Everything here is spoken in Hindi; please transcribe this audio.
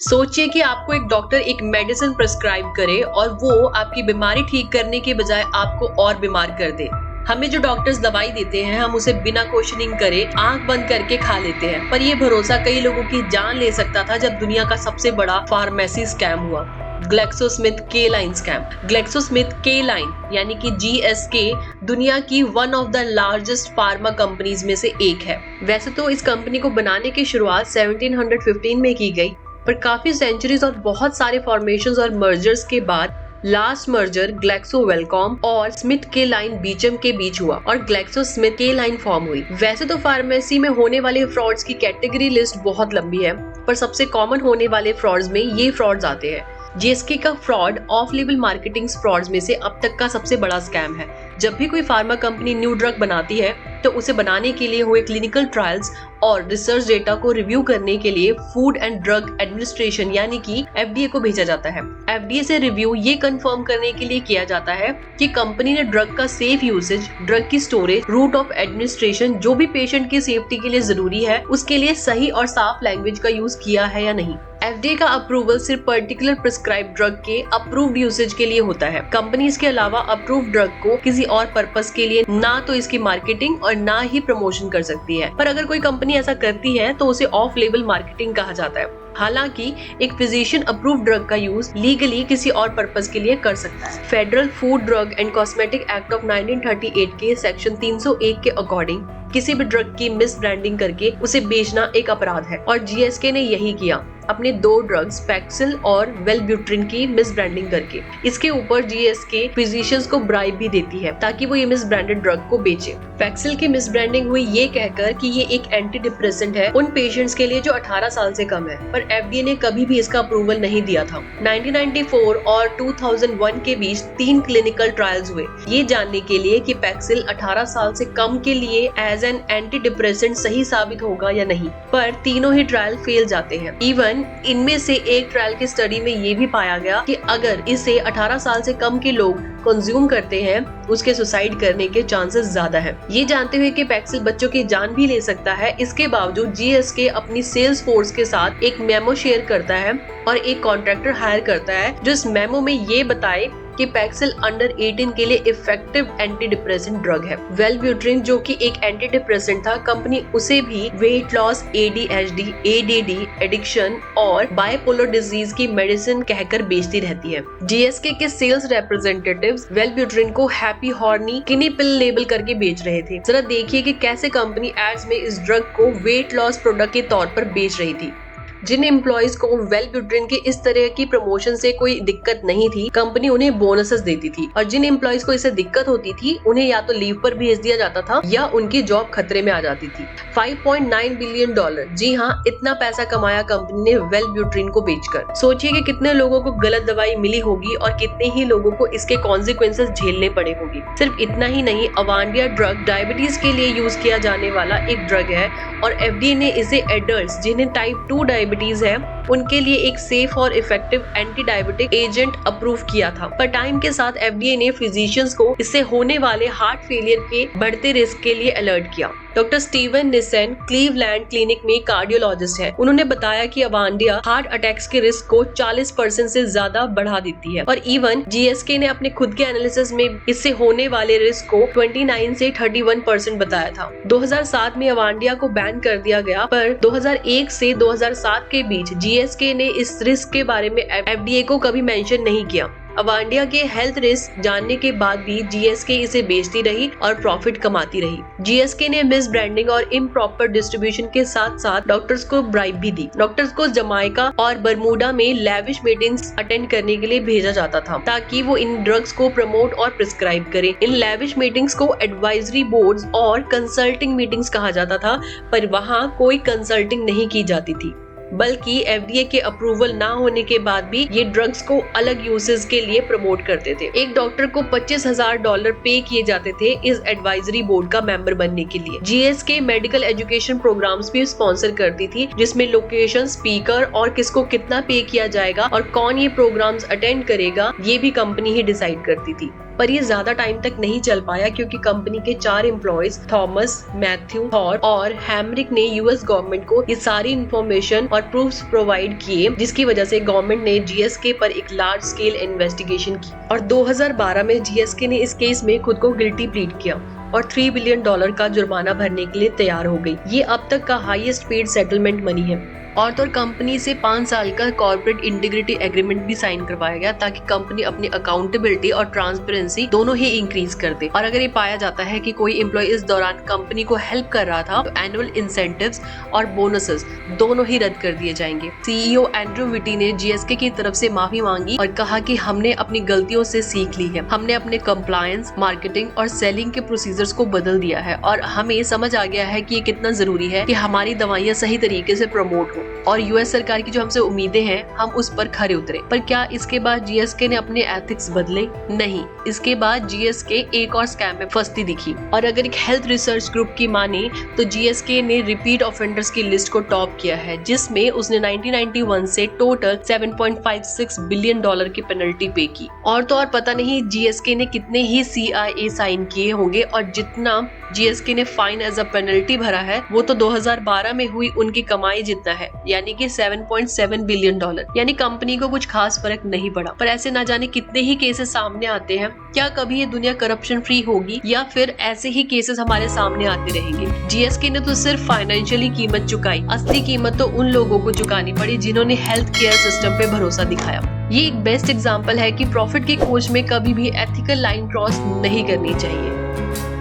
सोचिए कि आपको एक डॉक्टर एक मेडिसिन प्रिस्क्राइब करे और वो आपकी बीमारी ठीक करने के बजाय आपको और बीमार कर दे। हमें जो डॉक्टर्स दवाई देते हैं हम उसे बिना क्वेश्चनिंग करे आंख बंद करके खा लेते हैं, पर ये भरोसा कई लोगों की जान ले सकता था जब दुनिया का सबसे बड़ा फार्मेसी स्कैम हुआ, ग्लैक्सोस्मिथक्लाइन स्कैम। ग्लैक्सोस्मिथक्लाइन यानी कि GSK दुनिया की one of the largest pharma companies में से एक है। वैसे तो इस कंपनी को बनाने की शुरुआत 1715 में की गई, पर काफी सेंचुरीज और बहुत सारे फॉर्मेशंस और मर्जर्स के बाद लास्ट मर्जर ग्लैक्सोवेलकॉम और स्मिथक्लाइन बीचम के बीच हुआ और ग्लैक्सोस्मिथक्लाइन फॉर्म हुई। वैसे तो फार्मेसी में होने वाले फ्रॉड्स की कैटेगरी लिस्ट बहुत लंबी है, पर सबसे कॉमन होने वाले फ्रॉड्स में ये फ्रॉड्स आते हैं। GSK का fraud of label marketing frauds में से अब तक का सबसे बड़ा स्कैम है। जब भी कोई फार्मा कंपनी न्यू ड्रग बनाती है तो उसे बनाने के लिए हुए क्लिनिकल ट्रायल्स और रिसर्च डेटा को रिव्यू करने के लिए फूड एंड ड्रग एडमिनिस्ट्रेशन यानी कि FDA को भेजा जाता है। FDA से रिव्यू ये कंफर्म करने के लिए किया जाता है कि कंपनी ने ड्रग का सेफ यूसेज, ड्रग की स्टोरेज, रूट ऑफ एडमिनिस्ट्रेशन जो भी पेशेंट की सेफ्टी के लिए जरूरी है उसके लिए सही और साफ लैंग्वेज का यूज किया है या नहीं। FDA का अप्रूवल सिर्फ पर्टिकुलर प्रिस्क्राइब ड्रग के अप्रूव्ड यूसेज के लिए होता है। कंपनी इसके अलावा अप्रूव्ड ड्रग को किसी और पर्पस के लिए ना तो इसकी मार्केटिंग और ना ही प्रमोशन कर सकती है, पर अगर कोई कंपनी ऐसा करती है तो उसे ऑफ लेबल मार्केटिंग कहा जाता है। हालांकि एक फिजिशियन अप्रूव्ड ड्रग का यूज लीगली किसी और पर्पस के लिए कर सकता है। Federal food drug and cosmetic act of 1938 के सेक्शन 301 के अकॉर्डिंग किसी भी ड्रग की मिस ब्रांडिंग करके उसे बेचना एक अपराध है और GSK ने यही किया अपने दो ड्रग्स पैक्सिल और वेलब्यूट्रिन की मिस ब्रांडिंग करके। इसके ऊपर GSK फिजिशियंस को ब्राइब भी देती है ताकि वो ये मिस ब्रांडेड ड्रग को बेचे। पैक्सिल की मिस ब्रांडिंग हुई ये कहकर कि ये एक एंटी डिप्रेसेंट है उन पेशेंट्स के लिए जो 18 साल से कम है, पर FDA ने कभी भी इसका अप्रूवल नहीं दिया था। 1994 और 2001 के बीच 3 क्लिनिकल ट्रायल्स हुए ये जानने के लिए कि पैक्सिल 18 साल से कम के लिए एज एन एंटी डिप्रेसेंट सही साबित होगा या नहीं, पर तीनों ही ट्रायल फेल जाते हैं। इवन इनमें से एक ट्रायल की स्टडी में ये भी पाया गया कि अगर इसे 18 साल से कम के लोग कंज्यूम करते हैं उसके सुसाइड करने के चांसेस ज्यादा है। ये जानते हुए कि पैक्सिल बच्चों की जान भी ले सकता है, इसके बावजूद GSK अपनी सेल्स फोर्स के साथ एक मेमो शेयर करता है और एक कॉन्ट्रैक्टर हायर करता है जो इस मेमो में ये बताए कि पैक्सिल अंडर 18 के लिए इफेक्टिव एंटी डिप्रेसेंट ड्रग है। वेलब्यूट्रिन जो कि एक एंटी डिप्रेसेंट था, कंपनी उसे भी weight loss, ADHD, ADD, addiction और बाइपोलर डिजीज की मेडिसिन कहकर बेचती रहती है। GSK के सेल्स रिप्रेजेंटेटिव्स वेलब्यूट्रिन को हैप्पी हॉर्नी किनी पिल लेबल करके बेच रहे थे। जरा देखिए कि कैसे कंपनी एड्स में इस ड्रग को वेट लॉस प्रोडक्ट के तौर पर बेच रही थी। जिन एम्प्लॉइज को वेलब्यूट्रिन के इस तरह की प्रमोशन से कोई दिक्कत नहीं थी, कंपनी उन्हें बोनसेस देती थी और जिन एम्प्लॉइज को इससे दिक्कत होती थी उन्हें या तो लीव पर भेज दिया जाता था या उनकी जॉब खतरे में आ जाती थी। $5.9 बिलियन, जी हाँ, इतना पैसा कमाया कंपनी ने वेलब्यूट्रिन को बेचकर। सोचिए कि कितने लोगों को गलत दवाई मिली होगी और कितने ही लोगों को इसके कॉन्सिक्वेंसेस झेलने पड़े होंगे। सिर्फ इतना ही नहीं, अवांडिया ड्रग डायबिटीज के लिए यूज किया जाने वाला एक ड्रग है और FDA ने इसे एडल्ट्स जिन्हें टाइप 2 डायबिटीज है उनके लिए एक सेफ और effective anti diabetic agent approve किया था। पर टाइम के साथ FDA ने फिजिशियंस को इससे होने वाले हार्ट फेलियर के बढ़ते रिस्क के लिए अलर्ट किया। डॉक्टर स्टीवन निसेन क्लीवलैंड क्लिनिक में कार्डियोलॉजिस्ट है। उन्होंने बताया कि अवांडिया हार्ट अटैक्स के रिस्क को 40% से ज्यादा बढ़ा देती है और इवन GSK ने अपने खुद के एनालिसिस में इससे होने वाले रिस्क को 29 से 31% बताया था। 2007 में अवांडिया को बैन कर दिया गया, पर 2001 से 2007 के बीच GSK ने इस रिस्क के बारे में FDA को कभी मेंशन नहीं किया। अवांडिया के हेल्थ रिस्क जानने के बाद भी GSK इसे बेचती रही और प्रॉफिट कमाती रही। GSK ने मिस ब्रांडिंग और इम्प्रॉपर डिस्ट्रीब्यूशन के साथ साथ डॉक्टर्स को ब्राइब भी दी। डॉक्टर्स को जमाइका और बरमूडा में लैविश मीटिंग्स अटेंड करने के लिए भेजा जाता था ताकि वो इन ड्रग्स को प्रमोट और प्रिस्क्राइब करें। इन लैविश मीटिंग्स को एडवाइजरी बोर्ड्स और कंसल्टिंग मीटिंग्स कहा जाता था, पर वहाँ कोई कंसल्टिंग नहीं की जाती थी, बल्कि FDA के अप्रूवल ना होने के बाद भी ये ड्रग्स को अलग यूसेस के लिए प्रमोट करते थे। एक डॉक्टर को $25,000 पे किए जाते थे इस एडवाइजरी बोर्ड का मेंबर बनने के लिए। GSK मेडिकल एजुकेशन प्रोग्राम्स भी स्पॉन्सर करती थी जिसमें लोकेशन, स्पीकर और किसको कितना पे किया जाएगा और कौन ये प्रोग्राम्स अटेंड करेगा ये भी कंपनी ही डिसाइड करती थी। पर ये ज्यादा टाइम तक नहीं चल पाया क्योंकि कंपनी के 4 एम्प्लॉयज थॉमस, मैथ्यू, थॉर और हैमरिक ने यूएस गवर्नमेंट को ये सारी इंफॉर्मेशन और प्रूफ्स प्रोवाइड किए, जिसकी वजह से गवर्नमेंट ने जीएसके पर एक लार्ज स्केल इन्वेस्टिगेशन की और 2012 में जीएसके ने इस केस में खुद को गिल्टी प्लीड किया और $3 बिलियन का जुर्माना भरने के लिए तैयार हो गई। ये अब तक का हाईएस्ट पेड सेटलमेंट मनी है। और तो कंपनी से 5 साल का कॉर्पोरेट इंटीग्रिटी एग्रीमेंट भी साइन करवाया गया ताकि कंपनी अपनी अकाउंटेबिलिटी और ट्रांसपेरेंसी दोनों ही इंक्रीज कर दे। और अगर ये पाया जाता है कि कोई एम्प्लॉय इस दौरान कंपनी को हेल्प कर रहा था तो एनुअल इंसेंटिव्स और बोनसेस दोनों ही रद्द कर दिए जाएंगे। सीईओ एंड्रू विटी ने जीएसके की तरफ से माफी मांगी और कहा कि हमने अपनी गलतियों से सीख ली है, हमने अपने कंप्लायंस, मार्केटिंग और सेलिंग के प्रोसीजर्स को बदल दिया है और हमें समझ आ गया है कि ये कितना जरूरी है कि हमारी दवाइयां सही तरीके से प्रमोट हो और यूएस सरकार की जो हमसे उम्मीदें हैं हम उस पर खरे उतरे। पर क्या इसके बाद जीएसके ने अपने एथिक्स बदले? नहीं, इसके बाद जीएसके एक और स्कैम में फंसती दिखी। और अगर एक हेल्थ रिसर्च ग्रुप की माने तो जीएसके ने रिपीट ऑफेंडर्स की लिस्ट को टॉप किया है, जिसमें उसने 1991 से टोटल $7.56 बिलियन की पेनल्टी पे की। और तो और पता नहीं जीएसके ने कितने ही सीआईए साइन किए होंगे और जितना जीएसके ने फाइन एज अ पेनल्टी भरा है वो तो 2012 में हुई उनकी कमाई जितना है, यानी कि $7.7 बिलियन। यानी कंपनी को कुछ खास फर्क नहीं पड़ा। पर ऐसे ना जाने कितने ही केसेस सामने आते हैं। क्या कभी ये दुनिया करप्शन फ्री होगी या फिर ऐसे ही केसेस हमारे सामने आते रहेंगे? जीएसके ने तो सिर्फ फाइनेंशियली कीमत चुकाई, असली कीमत तो उन लोगों को चुकानी पड़ी जिन्होंने हेल्थ केयर सिस्टम पे भरोसा दिखाया। ये एक बेस्ट एग्जाम्पल है कि प्रॉफिट की खोज में कभी भी एथिकल लाइन क्रॉस नहीं करनी चाहिए।